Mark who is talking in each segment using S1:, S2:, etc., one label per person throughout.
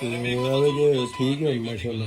S1: ਤੇ ਉਹ ਠੀਕ ਹੈ ਮਾਸ਼ਾਅੱਲਾ।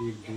S2: 1 2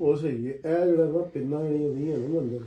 S1: ਉਹ ਸਹੀ ਹੈ। ਇਹ ਜਿਹੜਾ ਨਾ ਪਿੰਨਾਂ ਜਿਹੜੀਆਂ ਹੁੰਦੀਆਂ ਨੇ ਅੰਦਰ,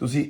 S1: ਤੁਸੀਂ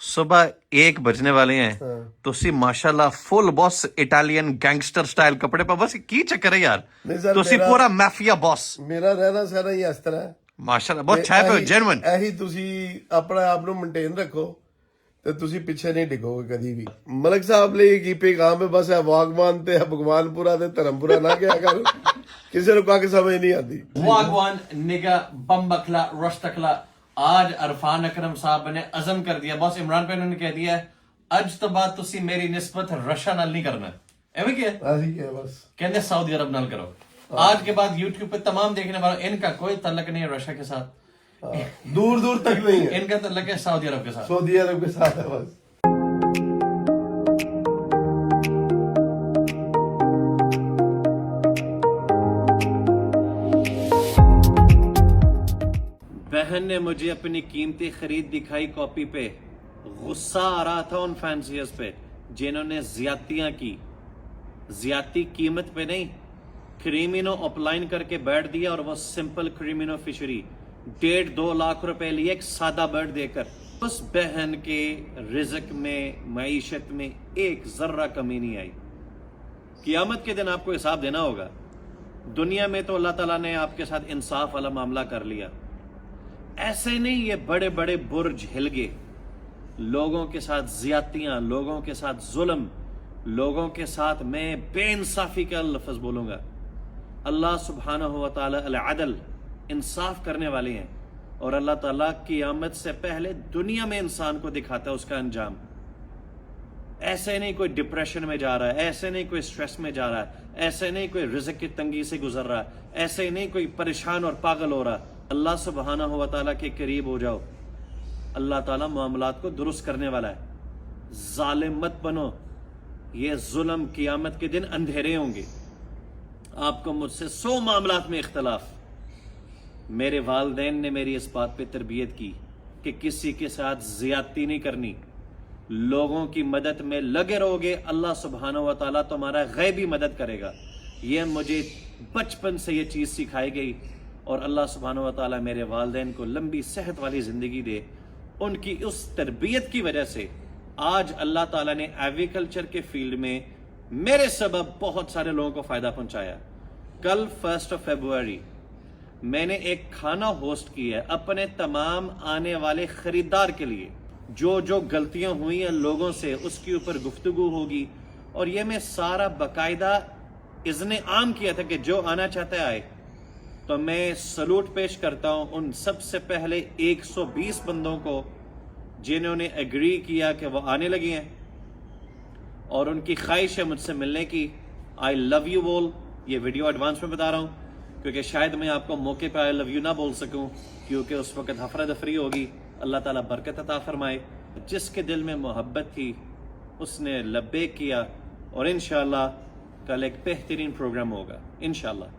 S3: صبح 1 بجنے والے ہیں تسی ماشاءاللہ فل باس اٹالین گینگسٹر سٹائل کپڑے پا، بس کی چکر ہے یار؟
S1: نہیں سر،
S3: تسی پورا مافیا باس
S1: میرا رہنا سارا ہی اس طرح ہے
S3: ماشاءاللہ، بہت چھائے پہ جینوئن.
S1: ਇਹੀ ਤੁਸੀਂ ਆਪਣਾ ਆਪ ਨੂੰ ਮੇਨਟੇਨ ਰੱਖੋ ਤੇ ਤੁਸੀਂ ਪਿੱਛੇ ਨਹੀਂ ਡਿੱਗੋਗੇ ਕਦੀ ਵੀ। ਮਲਕ ਸਾਹਿਬ ਲਈ ਕੀ ਪੈਗਾਮ ਹੈ, ਬਸ ਇਹ ਵਾਗਵਾਨ ਤੇ ਭਗਵਾਨਪੁਰਾ ਤੇ ਧਰਮਪੁਰਾ ਨਾ ਕਿਹਾ ਕਰ, ਕਿਸੇ ਨੂੰ ਕੱਖ ਸਮਝ ਨਹੀਂ ਆਉਂਦੀ।
S4: واگوان نگا بمبکلا رشتکلا آج عرفان اکرم صاحب نے عزم کر دیا، بس عمران پہ انہوں نے کہہ دیا ہے اج تو بعد تسی میری نسبت رشا نال نہیں کرنا، ایویں کیا
S1: ایسی کیا بس
S4: کہندے سعودی عرب نال کرو۔ آج کے بعد یوٹیوب پہ تمام دیکھنے والوں ان کا کوئی تعلق نہیں ہے رشا کے ساتھ،
S1: دور دور تک نہیں ہے،
S4: ان کا تعلق ہے سعودی عرب کے ساتھ۔
S1: سعودی عرب کے ساتھ ہے بس۔
S3: بہن نے مجھے اپنی قیمتی خرید دکھائی کاپی پہ، غصہ آ رہا تھا ان فینسیئرز پہ جنہوں نے زیادتیاں کی، زیادتی قیمت پہ نہیں، کریمینو اپ لائن کر کے بیٹھ دیا، اور وہ سمپل کریمینو فشری 1.5-2 لاکھ روپے لیے ایک سادہ برڈ دے کر۔ اس بہن کے رزق میں، معیشت میں ایک ذرہ کمی نہیں آئی۔ قیامت کے دن آپ کو حساب دینا ہوگا۔ دنیا میں تو اللہ تعالیٰ نے آپ کے ساتھ انصاف والا معاملہ کر لیا، ایسے نہیں یہ بڑے بڑے برج ہل گئے، لوگوں کے ساتھ زیادتیاں، لوگوں کے ساتھ ظلم، لوگوں کے ساتھ میں بے انصافی کا لفظ بولوں گا۔ اللہ سبحانہ و تعالی العدل، انصاف کرنے والے ہیں، اور اللہ تعالیٰ قیامت سے پہلے دنیا میں انسان کو دکھاتا ہے اس کا انجام۔ ایسے نہیں کوئی ڈپریشن میں جا رہا ہے، ایسے نہیں کوئی سٹریس میں جا رہا ہے، ایسے نہیں کوئی رزق کی تنگی سے گزر رہا ہے، ایسے نہیں کوئی پریشان اور پاگل ہو رہا۔ اللہ سبحانہ و تعالیٰ کے قریب ہو جاؤ، اللہ تعالیٰ معاملات کو درست کرنے والا ہے۔ ظالم مت بنو، یہ ظلم قیامت کے دن اندھیرے ہوں گے۔ آپ کو مجھ سے 100 معاملات میں اختلاف، میرے والدین نے میری اس بات پہ تربیت کی کہ کسی کے ساتھ زیادتی نہیں کرنی، لوگوں کی مدد میں لگے رہو گے، اللہ سبحانہ و تعالیٰ تمہارا غیبی مدد کرے گا۔ یہ مجھے بچپن سے یہ چیز سکھائی گئی، اور اللہ سبحانہ و تعالیٰ میرے والدین کو لمبی صحت والی زندگی دے۔ ان کی اس تربیت کی وجہ سے آج اللہ تعالیٰ نے ایگریکلچر کے فیلڈ میں میرے سبب بہت سارے لوگوں کو فائدہ پہنچایا۔ کل 1 فروری میں نے ایک کھانا ہوسٹ کیا ہے اپنے تمام آنے والے خریدار کے لیے۔ جو جو غلطیاں ہوئی ہیں لوگوں سے اس کے اوپر گفتگو ہوگی، اور یہ میں سارا باقاعدہ اذن عام کیا تھا کہ جو آنا چاہتا ہے آئے۔ تو میں سلوٹ پیش کرتا ہوں ان سب سے پہلے 120 بندوں کو جنہوں نے ایگری کیا کہ وہ آنے لگے ہیں، اور ان کی خواہش ہے مجھ سے ملنے کی۔ آئی لو یو بول، یہ ویڈیو ایڈوانس میں بتا رہا ہوں کیونکہ شاید میں آپ کو موقع پہ آئی لو یو نہ بول سکوں، کیونکہ اس وقت افرادفری ہوگی۔ اللہ تعالیٰ برکت عطا فرمائے۔ جس کے دل میں محبت تھی اس نے لبیک کیا، اور انشاءاللہ کل ایک بہترین پروگرام ہوگا انشاءاللہ۔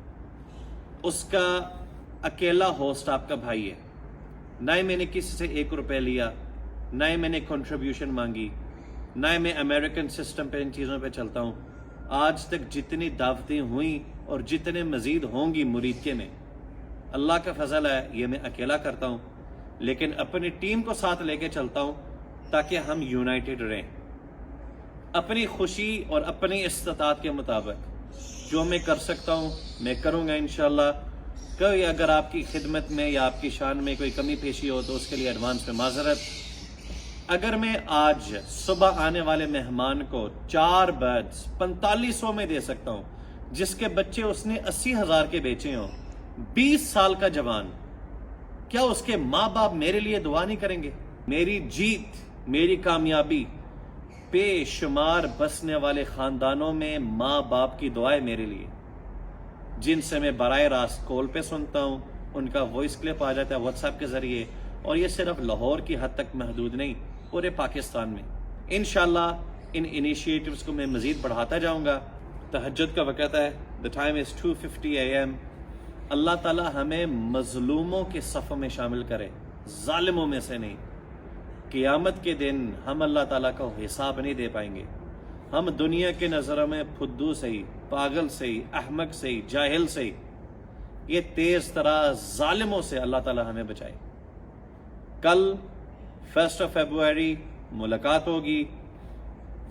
S3: اس کا اکیلا ہوسٹ آپ کا بھائی ہے، نہ ہی میں نے کسی سے 1 روپے لیا، نہ ہی میں نے کنٹریبیوشن مانگی، نہ ہی میں امریکن سسٹم پہ ان چیزوں پہ چلتا ہوں۔ آج تک جتنی دعوتیں ہوئیں اور جتنے مزید ہوں گی مریدکے میں، اللہ کا فضل ہے یہ میں اکیلا کرتا ہوں، لیکن اپنی ٹیم کو ساتھ لے کے چلتا ہوں تاکہ ہم یونائٹڈ رہیں، اپنی خوشی اور اپنی استطاعت کے مطابق جو میں کر سکتا ہوں میں کروں گا انشاءاللہ۔ کوئی اگر آپ کی خدمت میں یا آپ کی شان میں کوئی کمی پیشی ہو تو اس کے لیے ایڈوانس میں معذرت۔ اگر میں آج صبح آنے والے مہمان کو 4 برڈز 4500 میں دے سکتا ہوں، جس کے بچے اس نے 80,000 کے بیچے ہوں، 20 سال کا جوان، کیا اس کے ماں باپ میرے لیے دعا نہیں کریں گے؟ میری جیت، میری کامیابی، بے شمار بسنے والے خاندانوں میں ماں باپ کی دعائیں میرے لیے، جن سے میں براہ راست کال پہ سنتا ہوں، ان کا وائس کلپ آ جاتا ہے واٹس ایپ کے ذریعے، اور یہ صرف لاہور کی حد تک محدود نہیں، پورے پاکستان میں۔ انشاءاللہ ان انیشیٹیوز کو میں مزید بڑھاتا جاؤں گا۔ تہجد کا وقت ہے، the time is 2:50 AM۔ اللہ تعالیٰ ہمیں مظلوموں کے صف میں شامل کرے، ظالموں میں سے نہیں۔ قیامت کے دن ہم اللہ تعالیٰ کا حساب نہیں دے پائیں گے، ہم دنیا کے نظروں میں پھدو سے ہی، پاگل سے ہی، احمق سے ہی، جاہل سے ہی، یہ تیز طرح ظالموں سے اللہ تعالیٰ ہمیں بچائے۔ کل 1 فروری ملاقات ہوگی,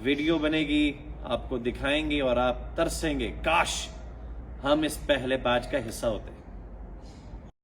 S3: ویڈیو بنے گی, آپ کو دکھائیں گے اور آپ ترسیں گے کاش ہم اس پہلے بیچ کا حصہ ہوتے.